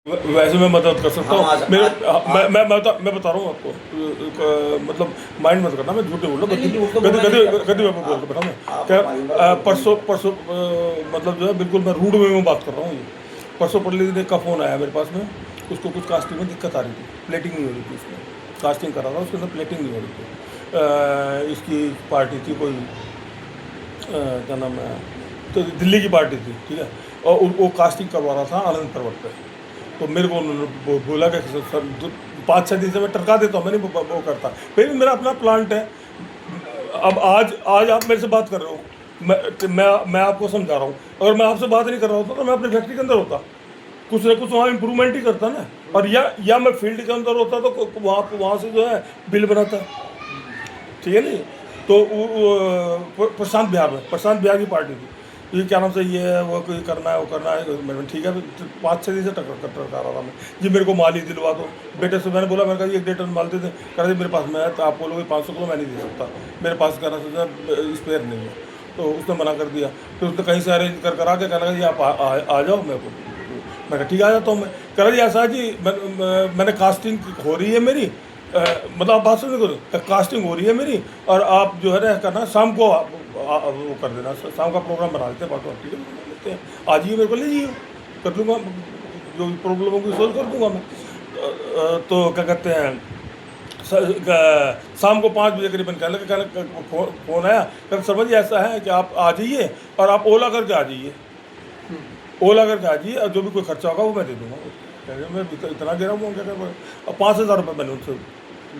वैसे मैं मदद कर सकता हाँ, हूँ। आज मेरे आज आज मैं बता रहा हूँ आपको, मतलब माइंड मत करना, मैं झूठ नहीं बोल रहा, नहीं, नहीं, गद्दी झूठ तो गद्दी बोलना नहीं गद्दी चाहता गद्दी मैं। मैं बोल के बैठा मैं आप क्या। हमारी बात बिल्कुल नहीं। परसों परसों मतलब जो है बिल्कुल मैं रूड वे में बात कर रहा हूँ। ये परसों पड़ले दिन का फ़ोन आया मेरे पास में, उसको कुछ कास्टिंग में दिक्कत आ रही थी, प्लेटिंग नहीं हो रही थी उसमें। कास्टिंग कर रहा था, उसके अंदर प्लेटिंग नहीं हो रही थी। इसकी पार्टी थी कोई, क्या नाम है, तो दिल्ली की पार्टी थी, ठीक है। और वो कास्टिंग करवा रहा था आनंद पर्वत पे। तो मेरे को उन्होंने बोला कि सर 5-6 दिन से मैं टरका देता हूँ, मैं नहीं वो करता, फिर भी मेरा अपना प्लांट है। अब आज आज आप मेरे से बात कर रहे हो, मैं आपको समझा रहा हूँ। अगर मैं आपसे बात नहीं कर रहा होता तो मैं अपनी फैक्ट्री के अंदर होता, कुछ ना कुछ वहाँ इंप्रूवमेंट ही करता ना। और या मैं फील्ड के अंदर होता तो वहाँ से जो है बिल बनाता, ठीक है नहीं। तो प्रशांत बिहार की पार्टी थी, ये क्या नाम से, ये है वो कोई करना है वो करना है, मैंने ठीक है। 5-6 दिन से टकरा रहा था मैं, जी मेरे को माल ही दिलवा दो बेटे से। मैंने बोला, मैंने कहा 1-1.5 टन माल दे दें, कह रहे मेरे पास में है, तो आप बोलोगे 500 किलो मैं नहीं दे सकता, मेरे पास कहना सोचा स्पेयर नहीं है। तो उसने मना कर दिया, फिर उसने कहीं से अरेंज कर करा के कहना जी आप आ जाओ मेरे को। मैं कहा ठीक आ जाता हूँ मैं। कह रहा जी ऐसा है जी मैंने कास्टिंग हो रही है मेरी, मतलब आप बात सुन करो, कास्टिंग हो रही है मेरी, और आप जो है ना करना शाम को वो कर देना, शाम का प्रोग्राम बना लेते हैं, बात ठीक है बना लेते हैं, आ जाइए मेरे को ले जाइए, कर दूंगा जो प्रॉब्लम होगी सोल्व कर दूंगा मैं। तो क्या कहते हैं, शाम को 5 बजे करीबन कहने फ़ोन आया, कल समझ ऐसा है कि आप आ जाइए और आप ओला करके आ जाइए, ओला करके आ जाइए, और जो भी कोई खर्चा होगा वो मैं दे दूंगा। कह रहे मैं इतना दे रहा हूँ क्या, और 5,000 रुपये मैंने उनसे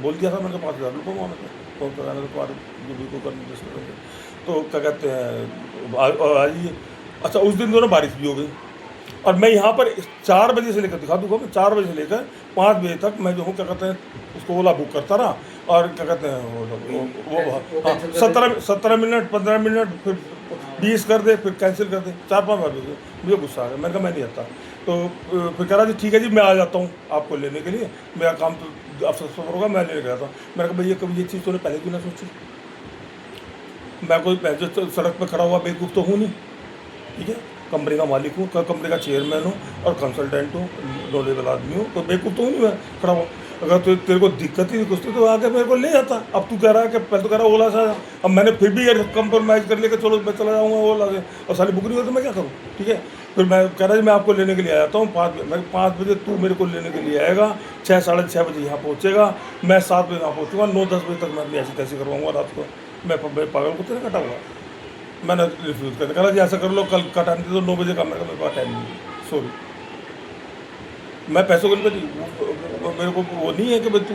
बोल दिया था, मैंने कहा 5,000 रुपये वहाँ फ़ोन कराने के बाद जो भी कोई करने करेंगे। तो क्या कहते हैं आ जाइए। अच्छा उस दिन दोनों बारिश भी हो गई, और मैं यहाँ पर 4 बजे से लेकर, दिखा दूँगा मैं, 4 बजे से लेकर 5 बजे तक मैं जो हूँ क्या कहते हैं उसको ओला बुक करता रहा। और क्या कहते हैं वो हाँ 17 मिनट 15 मिनट, फिर 20 कर दे, फिर कैंसिल कर दे, 4-5 बार मुझे गुस्सा आ गया, मैंने कहा मैं नहीं आता। तो फिर कह रहा जी ठीक है जी मैं आ जाता हूँ आपको लेने के लिए, मेरा काम तो अफसर सफर होगा, मैं लेने गया था। मैंने कहा भैया कभी ये चीज़ तूने पहले क्यों ना सोची, मैं कोई जो सड़क पर खड़ा हुआ बेवकूफ़ तो हूँ नहीं, ठीक है। कंपनी का मालिक हूँ, कंपनी का चेयरमैन हूँ और कंसल्टेंट हूँ, नॉलेबल आदमी हूँ, तो बेवकूफ़ तो हूँ नहीं मैं खड़ा हुआ। अगर तेरे को दिक्कत ही कुछ थी तो आके मेरे को ले जाता। अब तू कह रहा है कि पहले तो कह रहा है ओला से, अब मैंने फिर भी ये कंप्रोमाइज़ कर लिया कि चलो मैं चला जाऊँगा ओला से, और सारी बुक नहीं हो तो मैं क्या करूँ, ठीक है। फिर मैं कह रहा जी मैं आपको लेने के लिए आ जाता हूँ 5 बजे। मैं 5 बजे तू मेरे को लेने के लिए आएगा, 6-6:30 बजे यहाँ पहुँचेगा, मैं 7 बजे यहाँ पहुँचूँगा, 9-10 बजे तक मैं अपनी ऐसी तैसी करवाऊँगा रात को। मैं पागल को तेरे कटा हुआ, मैंने रिफ्यूज़ कर दिया, कहा जी ऐसा कर लो कल का टाइम दे दो 9 बजे का। मेरे पास टाइम नहीं है, सॉरी, मैं पैसों के लिए मेरे को वो नहीं है कि भाई तू